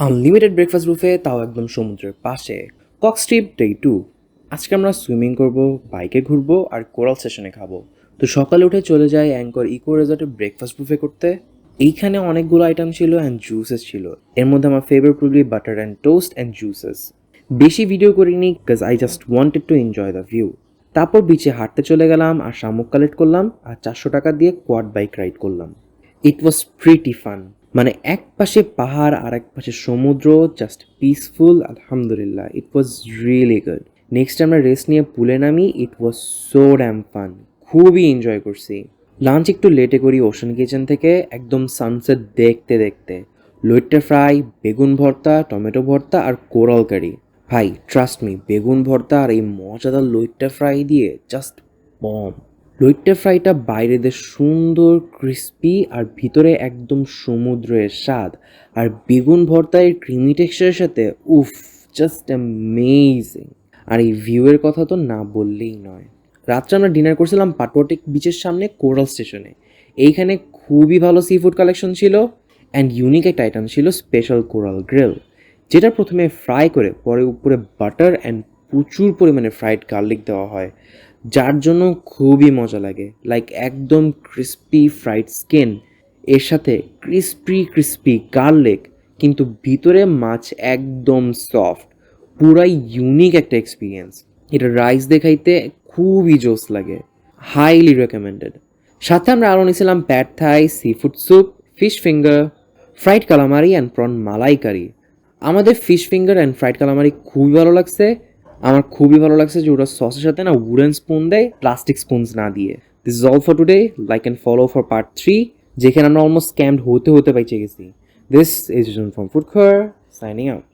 Unlimited breakfast buffet, তাও একদম সমুদ্রের পাশে। Cox trip day 2। আজকে আমরা সুইমিং করব, বাইকে ঘুরবো আর কোরাল সেশনে খাবো। তো সকালে উঠে চলে যাই অ্যাঙ্কর ইকো রিসর্টে ব্রেকফাস্ট বুফে করতে। এইখানে অনেকগুলো আইটেম ছিল অ্যান্ড জুসেস ছিল। এর মধ্যে আমার favourite probably butter and toast and juices. বেশি ভিডিও করিনি because I just wanted to enjoy the view. তারপর বিচে হাঁটতে চলে গেলাম আর শামুক কালেক্ট করলাম আর 400 টাকা দিয়ে কোয়াড বাইক রাইড করলাম। ইট ওয়াজ প্রিটি ফান। মানে এক পাশে পাহাড় আর এক পাশে সমুদ্র, জাস্ট পিসফুল। আলহামদুলিল্লাহ, ইট ওয়াজ রিয়েলি গুড। নেক্সট আমরা রেস্ট নিয়ে পুলে নামি। ইট ওয়াজ সো ড্যাম ফান, খুবই এনজয় করছি। লাঞ্চ একটু লেটে করি ওশান কিচেন থেকে, একদম সানসেট দেখতে দেখতে। লইট্টা ফ্রাই, বেগুন ভর্তা, টমেটো ভর্তা আর কোরাল কারি। ভাই ট্রাস্ট মি, বেগুন ভর্তা আর এই মজাদার লইট্টা ফ্রাই দিয়ে জাস্ট বম। লইট্টা ফ্রাইটা বাইরে দিয়ে সুন্দর ক্রিস্পি আর ভিতরে একদম সমুদ্রের স্বাদ। আর বেগুন ভর্তার ক্রিমি টেক্সচারের সাথে উফ, জাস্ট অ্যামেজিং। আর এই ভিউয়ের কথা তো না বললেই নয়। রাত্রে আমরা ডিনার করছিলাম পাটওয়াটিক বিচের সামনে কোরাল স্টেশনে। এইখানে খুবই ভালো সি ফুড কালেকশন ছিল অ্যান্ড ইউনিক একটা আইটেম ছিল স্পেশাল কোরাল গ্রিল, যেটা প্রথমে ফ্রাই করে পরে উপরে বাটার অ্যান্ড প্রচুর পরিমাণে ফ্রাইড গার্লিক দেওয়া হয়, যার জন্য খুবই মজা লাগে। লাইক একদম ক্রিস্পি ফ্রাইড স্কিন, এর সাথে ক্রিস্পি ক্রিস্পি গার্লিক, কিন্তু ভিতরে মাছ একদম সফট। পুরাই ইউনিক একটা এক্সপিরিয়েন্স। এটা রাইস দেখাইতে খুবই জোস লাগে। Highly recommended. সাথে আমরা আরও নিয়েছিলাম pad thai, sea food soup, fish finger, fried calamari and prawn malai curry. আমাদের fish finger and fried calamari খুবই ভালো লাগছে। আমার খুবই ভালো লাগছে যে ওরা সসের সাথে না উডেন স্পুন দেয়, প্লাস্টিক স্পুনস না দিয়ে। This is all for today. Like and follow for part 3, যেখানে আমরা অলমোস্ট স্ক্যামড হতে হতে বেঁচে গেছি। দিস ইজ ফ্রম ফুড খোর, সাইনিং আউট।